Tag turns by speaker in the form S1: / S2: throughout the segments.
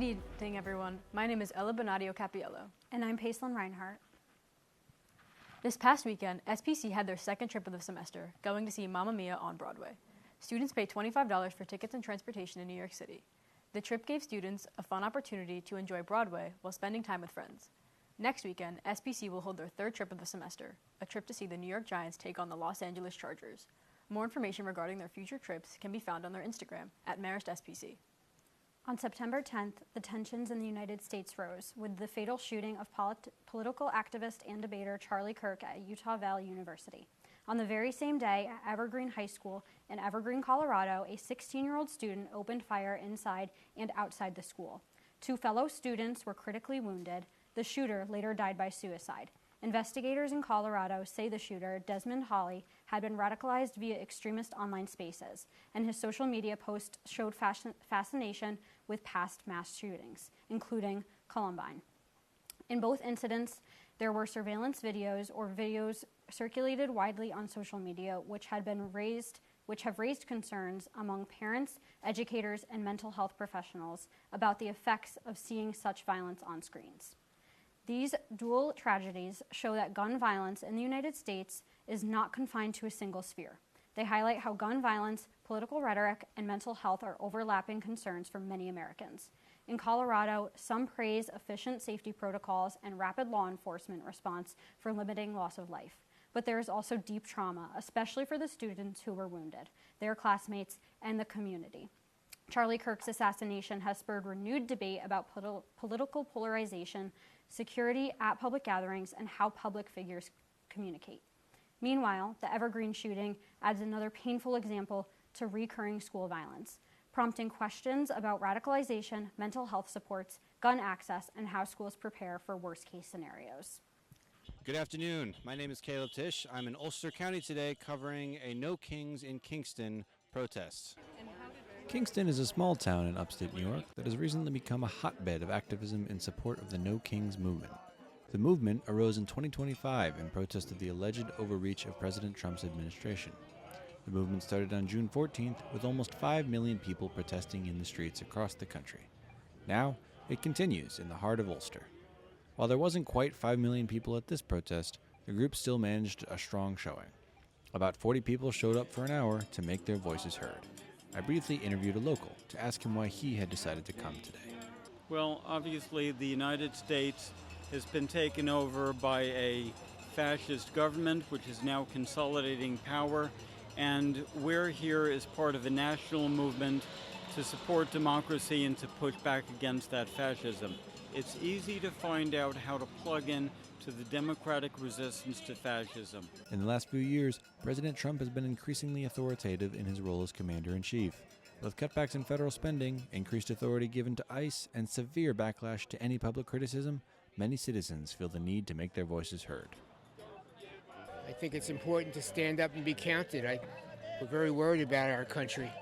S1: Good evening, everyone. My name is Bonadio-Cappiello.
S2: And I'm Pacyline Reinhardt.
S1: This past weekend, SPC had their second trip of the semester, going to see Mamma Mia on Broadway. Students paid $25 for tickets and transportation in New York City. The trip gave students a fun opportunity to enjoy Broadway while spending time with friends. Next weekend, SPC will hold their third trip of the semester, a trip to see the New York Giants take on the Los Angeles Chargers. More information regarding their future trips can be found on their Instagram at MaristSPC.
S2: On September 10th, the tensions in the United States rose with the fatal shooting of political activist and debater Charlie Kirk at Utah Valley University. On the very same day, at Evergreen High School in Evergreen, Colorado, a 16-year-old student opened fire inside and outside the school. 2 fellow students were critically wounded. The shooter later died by suicide. Investigators in Colorado say the shooter, Desmond Hawley, had been radicalized via extremist online spaces, and his social media posts showed fascination with past mass shootings, including Columbine. In both incidents, there were surveillance videos or videos circulated widely on social media which have raised concerns among parents, educators, and mental health professionals about the effects of seeing such violence on screens. These dual tragedies show that gun violence in the United States is not confined to a single sphere. They highlight how gun violence, political rhetoric, and mental health are overlapping concerns for many Americans. In Colorado, some praise efficient safety protocols and rapid law enforcement response for limiting loss of life. But there is also deep trauma, especially for the students who were wounded, their classmates, and the community. Charlie Kirk's assassination has spurred renewed debate about political polarization, security at public gatherings, and how public figures communicate. Meanwhile, the Evergreen shooting adds another painful example to recurring school violence, prompting questions about radicalization, mental health supports, gun access, and how schools prepare for worst-case scenarios.
S3: Good afternoon. My name is Caleb Tisch. I'm in Ulster County today covering a No Kings in Kingston protest. Kingston is a small town in upstate New York that has recently become a hotbed of activism in support of the No Kings movement. The movement arose in 2025 in protest of the alleged overreach of President Trump's administration. The movement started on June 14th with almost 5 million people protesting in the streets across the country. Now, it continues in the heart of Ulster. While there wasn't quite 5 million people at this protest, the group still managed a strong showing. About 40 people showed up for an hour to make their voices heard. I briefly interviewed a local to ask him why he had decided to come today.
S4: Well, obviously the United States has been taken over by a fascist government which is now consolidating power, and we're here as part of a national movement to support democracy and to push back against that fascism. It's easy to find out how to plug in to the democratic resistance to fascism.
S3: In the last few years, President Trump has been increasingly authoritative in his role as commander-in-chief. With cutbacks in federal spending, increased authority given to ICE, and severe backlash to any public criticism, many citizens feel the need to make their voices heard.
S5: I think it's important to stand up and be counted. We're very worried about our country.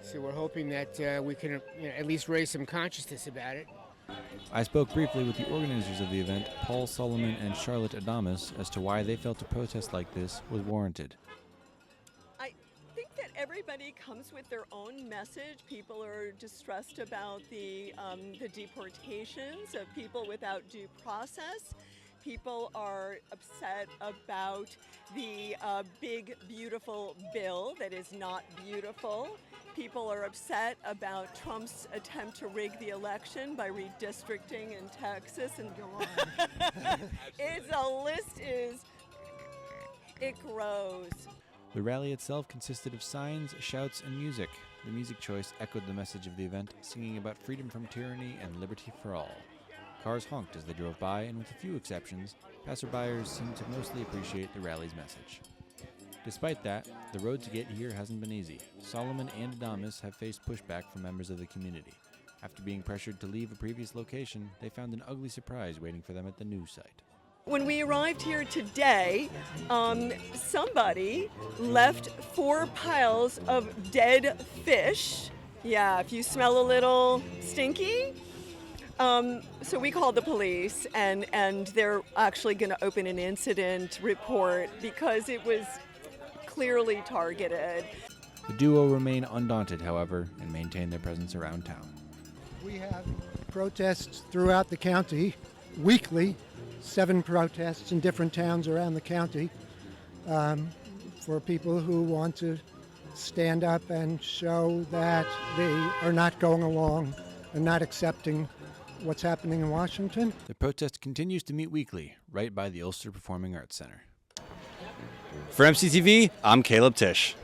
S5: So we're hoping that we can at least raise some consciousness about it.
S3: I spoke briefly with the organizers of the event, Paul Solomon and Charlotte Adamus, as to why they felt a protest like this was warranted.
S6: I think that everybody comes with their own message. People are distressed about the deportations of people without due process. People are upset about the big, beautiful bill that is not beautiful. People are upset about Trump's attempt to rig the election by redistricting in Texas and go on. It grows.
S3: The rally itself consisted of signs, shouts, and music. The music choice echoed the message of the event, singing about freedom from tyranny and liberty for all. Cars honked as they drove by, and with a few exceptions, passerbyers seemed to mostly appreciate the rally's message. Despite that, the road to get here hasn't been easy. Solomon and Adamus have faced pushback from members of the community. After being pressured to leave a previous location, they found an ugly surprise waiting for them at the new site.
S6: When we arrived here today, somebody left 4 piles of dead fish. Yeah, if you smell a little stinky. So we called the police, and they're actually going to open an incident report because it was clearly targeted.
S3: The duo remain undaunted, however, and maintain their presence around town.
S7: We have protests throughout the county, weekly, 7 protests in different towns around the county for people who want to stand up and show that they are not going along and not accepting what's happening in Washington.
S3: The protest continues to meet weekly, right by the Ulster Performing Arts Center. For MCTV, I'm Caleb Tish.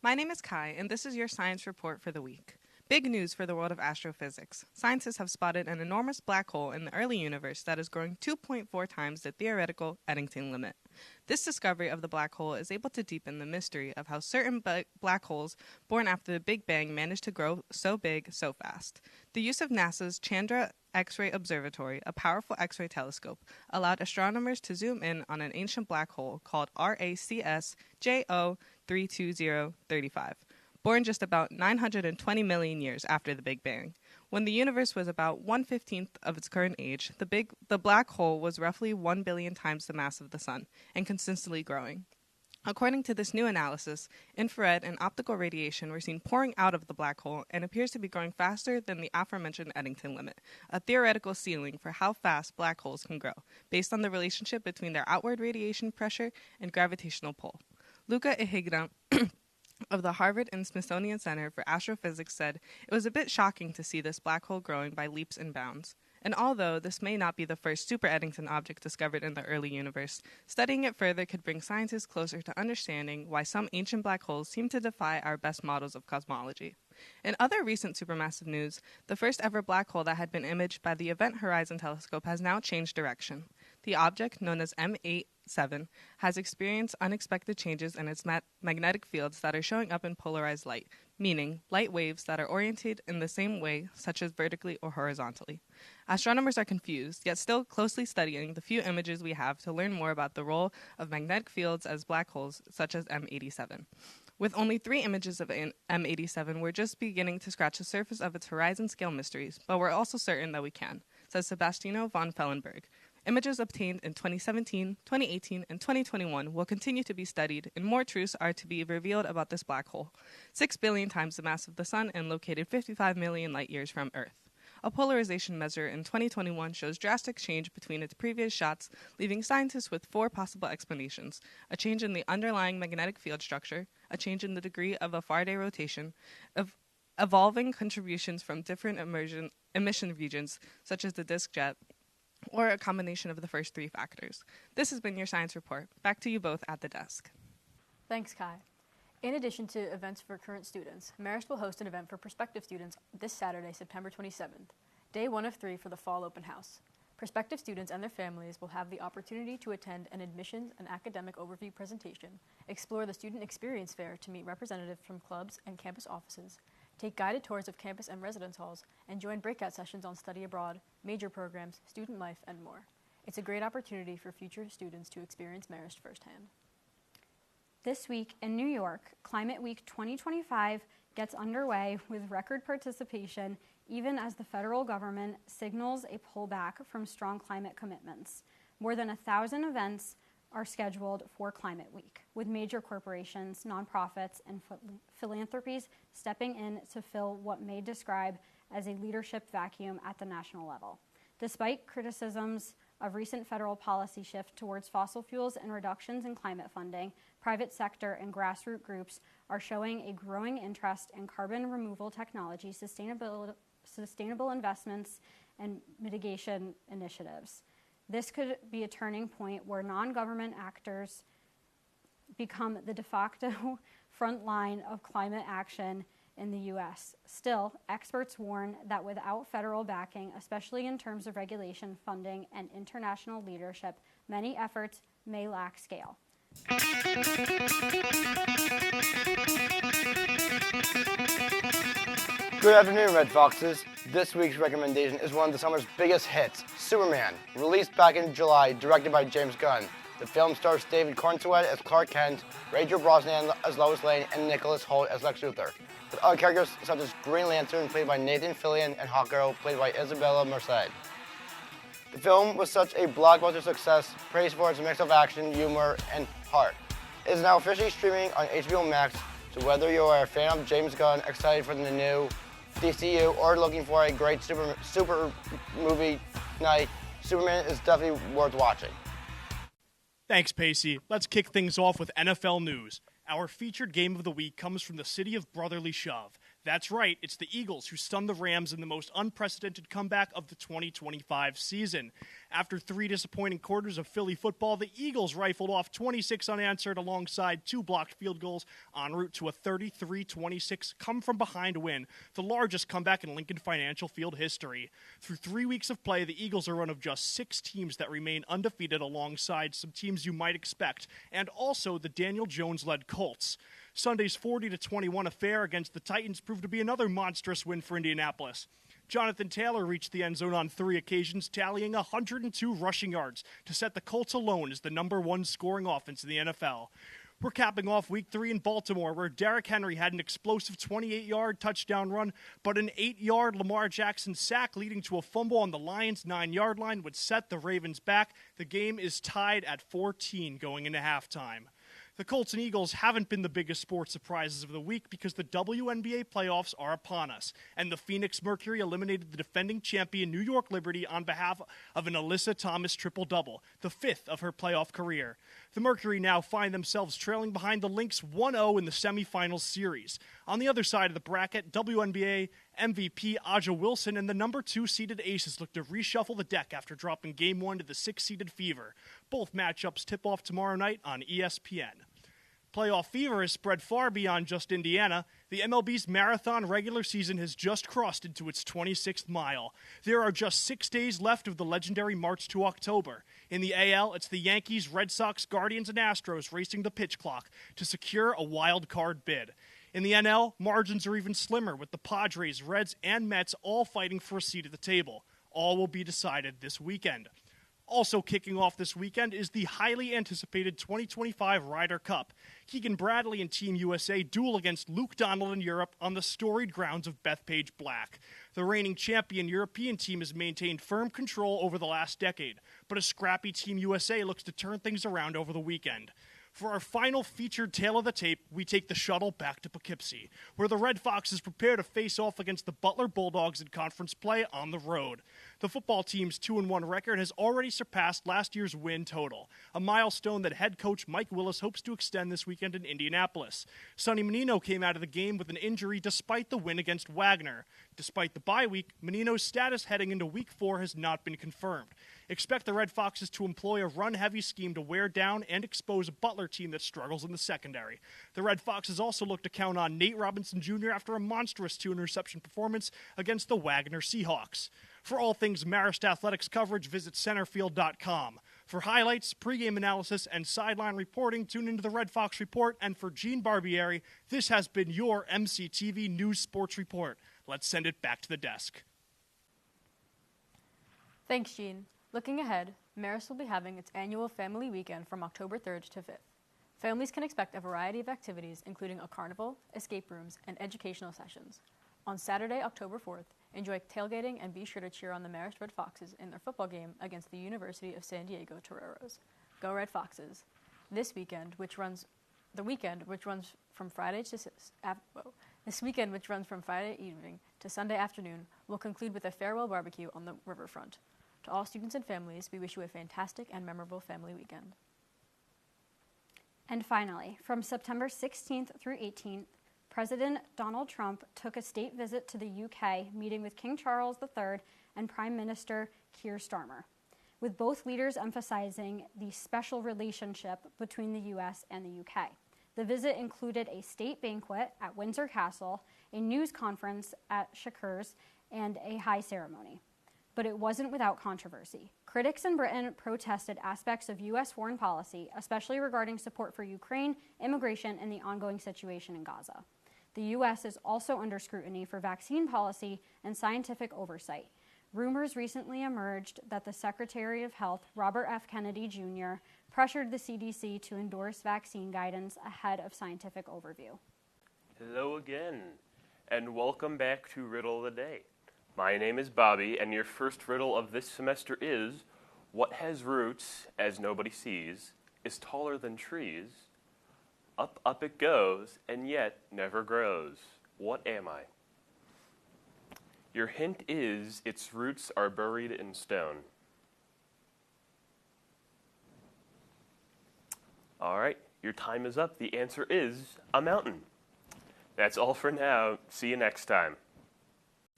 S8: My name is Kai, and this is your science report for the week. Big news for the world of astrophysics. Scientists have spotted an enormous black hole in the early universe that is growing 2.4 times the theoretical Eddington limit. This discovery of the black hole is able to deepen the mystery of how certain black holes born after the Big Bang managed to grow so big so fast. The use of NASA's Chandra X-ray Observatory, a powerful X-ray telescope, allowed astronomers to zoom in on an ancient black hole called RACS JO32035. Born just about 920 million years after the Big Bang. When the universe was about 1/15 of its current age, the black hole was roughly 1 billion times the mass of the Sun and consistently growing. According to this new analysis, infrared and optical radiation were seen pouring out of the black hole and appears to be growing faster than the aforementioned Eddington limit, a theoretical ceiling for how fast black holes can grow, based on the relationship between their outward radiation pressure and gravitational pull. Luca Ihigna of the Harvard and Smithsonian Center for Astrophysics said it was a bit shocking to see this black hole growing by leaps and bounds. And although this may not be the first super Eddington object discovered in the early universe, studying it further could bring scientists closer to understanding why some ancient black holes seem to defy our best models of cosmology. In other recent supermassive news, the first ever black hole that had been imaged by the Event Horizon Telescope has now changed direction. The object, known as M87, has experienced unexpected changes in its magnetic fields that are showing up in polarized light, meaning light waves that are oriented in the same way, such as vertically or horizontally. Astronomers are confused, yet still closely studying the few images we have to learn more about the role of magnetic fields as black holes, such as M87. With only 3 images of M87, we're just beginning to scratch the surface of its horizon-scale mysteries, but we're also certain that we can, says Sebastiano von Fellenberg. Images obtained in 2017, 2018, and 2021 will continue to be studied, and more truths are to be revealed about this black hole, 6 billion times the mass of the Sun and located 55 million light-years from Earth. A polarization measure in 2021 shows drastic change between its previous shots, leaving scientists with 4 possible explanations: a change in the underlying magnetic field structure, a change in the degree of a Faraday rotation, evolving contributions from different emission regions, such as the disk jet, or a combination of the first 3 factors. This has been your science report. Back to you both at the desk.
S1: Thanks, Kai. In addition to events for current students, Marist will host an event for prospective students this Saturday, September 27th, day 1 of 3 for the Fall Open House. Prospective students and their families will have the opportunity to attend an admissions and academic overview presentation, explore the Student Experience Fair to meet representatives from clubs and campus offices, take guided tours of campus and residence halls, and join breakout sessions on study abroad, major programs, student life, and more. It's a great opportunity for future students to experience Marist firsthand.
S2: This week in New York, Climate Week 2025 gets underway with record participation, even as the federal government signals a pullback from strong climate commitments. More than 1,000 events are scheduled for Climate Week, with major corporations, nonprofits, and philanthropies stepping in to fill what may describe as a leadership vacuum at the national level. Despite criticisms of recent federal policy shift towards fossil fuels and reductions in climate funding, private sector and grassroots groups are showing a growing interest in carbon removal technology, sustainable investments, and mitigation initiatives. This could be a turning point where non-government actors become the de facto front line of climate action in the U.S. Still, experts warn that without federal backing, especially in terms of regulation, funding, and international leadership, many efforts may lack scale.
S9: Good afternoon, Red Foxes. This week's recommendation is one of the summer's biggest hits, Superman. Released back in July, directed by James Gunn. The film stars David Cornswet as Clark Kent, Rachel Brosnahan as Lois Lane, and Nicholas Hoult as Lex Luthor. With other characters such as Green Lantern, played by Nathan Fillion, and Hawkgirl, played by Isabella Merced. The film was such a blockbuster success, praised for its mix of action, humor, and heart. It is now officially streaming on HBO Max, so whether you are a fan of James Gunn, excited for the new DCU, or looking for a great super movie night, Superman is definitely worth watching.
S10: Thanks, Pacey. Let's kick things off with NFL news. Our featured game of the week comes from the city of brotherly shove. That's right, it's the Eagles who stunned the Rams in the most unprecedented comeback of the 2025 season. After 3 disappointing quarters of Philly football, the Eagles rifled off 26 unanswered alongside 2 blocked field goals en route to a 33-26 come-from-behind win, the largest comeback in Lincoln Financial Field history. Through 3 weeks of play, the Eagles are one of just 6 teams that remain undefeated alongside some teams you might expect, and also the Daniel Jones-led Colts. Sunday's 40-21 affair against the Titans proved to be another monstrous win for Indianapolis. Jonathan Taylor reached the end zone on 3 occasions, tallying 102 rushing yards to set the Colts alone as the #1 scoring offense in the NFL. We're capping off Week 3 in Baltimore, where Derrick Henry had an explosive 28-yard touchdown run, but an 8-yard Lamar Jackson sack leading to a fumble on the Lions' 9-yard line would set the Ravens back. The game is tied at 14 going into halftime. The Colts and Eagles haven't been the biggest sports surprises of the week because the WNBA playoffs are upon us, and the Phoenix Mercury eliminated the defending champion New York Liberty on behalf of an Alyssa Thomas triple-double, the 5th of her playoff career. The Mercury now find themselves trailing behind the Lynx 1-0 in the semifinals series. On the other side of the bracket, WNBA MVP Aja Wilson and the #2 seeded Aces look to reshuffle the deck after dropping Game 1 to the 6-seeded Fever. Both matchups tip off tomorrow night on ESPN. Playoff fever has spread far beyond just Indiana. The MLB's marathon regular season has just crossed into its 26th mile. There are just 6 days left of the legendary March to October. In the AL, it's the Yankees, Red Sox, Guardians, and Astros racing the pitch clock to secure a wild card bid. In the NL, margins are even slimmer, with the Padres, Reds, and Mets all fighting for a seat at the table. All will be decided this weekend. Also kicking off this weekend is the highly anticipated 2025 Ryder Cup. Keegan Bradley and Team USA duel against Luke Donald in Europe on the storied grounds of Bethpage Black. The reigning champion European team has maintained firm control over the last decade, but a scrappy Team USA looks to turn things around over the weekend. For our final featured tale of the tape, we take the shuttle back to Poughkeepsie, where the Red Foxes prepare to face off against the Butler Bulldogs in conference play on the road. The football team's 2-1 record has already surpassed last year's win total, a milestone that head coach Mike Willis hopes to extend this weekend in Indianapolis. Sonny Menino came out of the game with an injury despite the win against Wagner. Despite the bye week, Menino's status heading into Week 4 has not been confirmed. Expect the Red Foxes to employ a run-heavy scheme to wear down and expose a Butler team that struggles in the secondary. The Red Foxes also look to count on Nate Robinson Jr. after a monstrous 2-interception performance against the Wagner Seahawks. For all things Marist Athletics coverage, visit centerfield.com. For highlights, pregame analysis, and sideline reporting, tune into the Red Fox Report. And for Gene Barbieri, this has been your MCTV News Sports Report. Let's send it back to the desk.
S1: Thanks, Gene. Looking ahead, Marist will be having its annual family weekend from October 3rd to 5th. Families can expect a variety of activities, including a carnival, escape rooms, and educational sessions. On Saturday, October 4th, enjoy tailgating and be sure to cheer on the Marist Red Foxes in their football game against the University of San Diego Toreros. Go Red Foxes! This weekend, which runs from Friday evening to Sunday afternoon, will conclude with a farewell barbecue on the riverfront. To all students and families, we wish you a fantastic and memorable family weekend.
S2: And finally, from September 16th through 18th, President Donald Trump took a state visit to the UK, meeting with King Charles III and Prime Minister Keir Starmer, with both leaders emphasizing the special relationship between the US and the UK. The visit included a state banquet at Windsor Castle, a news conference at Shakur's, and a high ceremony. But it wasn't without controversy. Critics in Britain protested aspects of U.S. foreign policy, especially regarding support for Ukraine, immigration, and the ongoing situation in Gaza. The U.S. is also under scrutiny for vaccine policy and scientific oversight. Rumors recently emerged that the Secretary of Health, Robert F. Kennedy Jr., pressured the CDC to endorse vaccine guidance ahead of scientific overview.
S11: Hello again, and welcome back to Riddle of the Day. My name is Bobby, and your first riddle of this semester is, what has roots, as nobody sees, is taller than trees? Up, up it goes, and yet never grows. What am I? Your hint is its roots are buried in stone. All right, your time is up. The answer is a mountain. That's all for now. See you next time.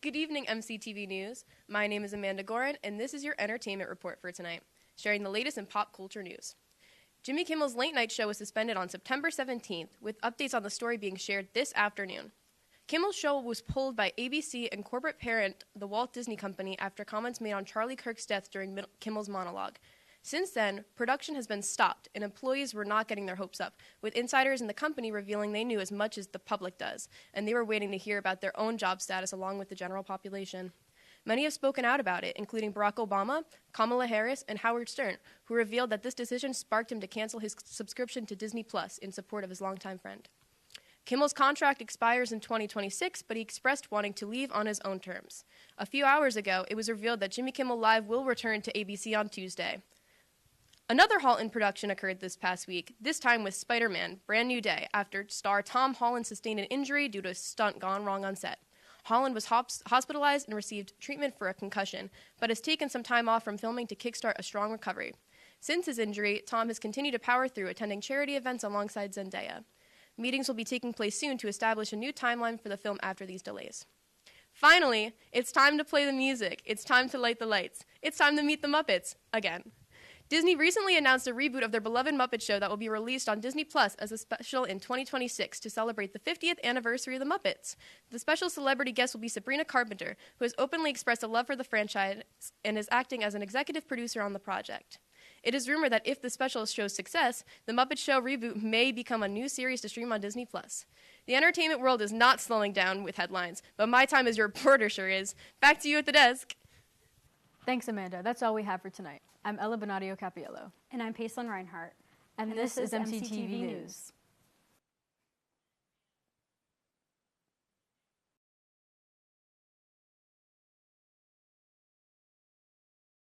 S12: Good evening, MCTV News. My name is Amanda Gorrin, and this is your entertainment report for tonight, sharing the latest in pop culture news. Jimmy Kimmel's late night show was suspended on September 17th, with updates on the story being shared this afternoon. Kimmel's show was pulled by ABC and corporate parent, the Walt Disney Company, after comments made on Charlie Kirk's death during Kimmel's monologue. Since then, production has been stopped, and employees were not getting their hopes up, with insiders in the company revealing they knew as much as the public does, and they were waiting to hear about their own job status along with the general population. Many have spoken out about it, including Barack Obama, Kamala Harris, and Howard Stern, who revealed that this decision sparked him to cancel his subscription to Disney Plus in support of his longtime friend. Kimmel's contract expires in 2026, but he expressed wanting to leave on his own terms. A few hours ago, it was revealed that Jimmy Kimmel Live will return to ABC on Tuesday. Another halt in production occurred this past week, this time with Spider-Man, Brand New Day, after star Tom Holland sustained an injury due to a stunt gone wrong on set. Holland was hospitalized and received treatment for a concussion, but has taken some time off from filming to kickstart a strong recovery. Since his injury, Tom has continued to power through, attending charity events alongside Zendaya. Meetings will be taking place soon to establish a new timeline for the film after these delays. Finally, it's time to play the music. It's time to light the lights. It's time to meet the Muppets again. Disney recently announced a reboot of their beloved Muppet Show that will be released on Disney Plus as a special in 2026 to celebrate the 50th anniversary of the Muppets. The special celebrity guest will be Sabrina Carpenter, who has openly expressed a love for the franchise and is acting as an executive producer on the project. It is rumored that if the special shows success, the Muppet Show reboot may become a new series to stream on Disney+. The entertainment world is not slowing down with headlines, but my time as your reporter sure is. Back to you at the desk.
S1: Thanks, Amanda. That's all we have for tonight. I'm Bonadio-Cappiello.
S2: And I'm Pacyline Reinhardt.
S1: And this is MCTV News.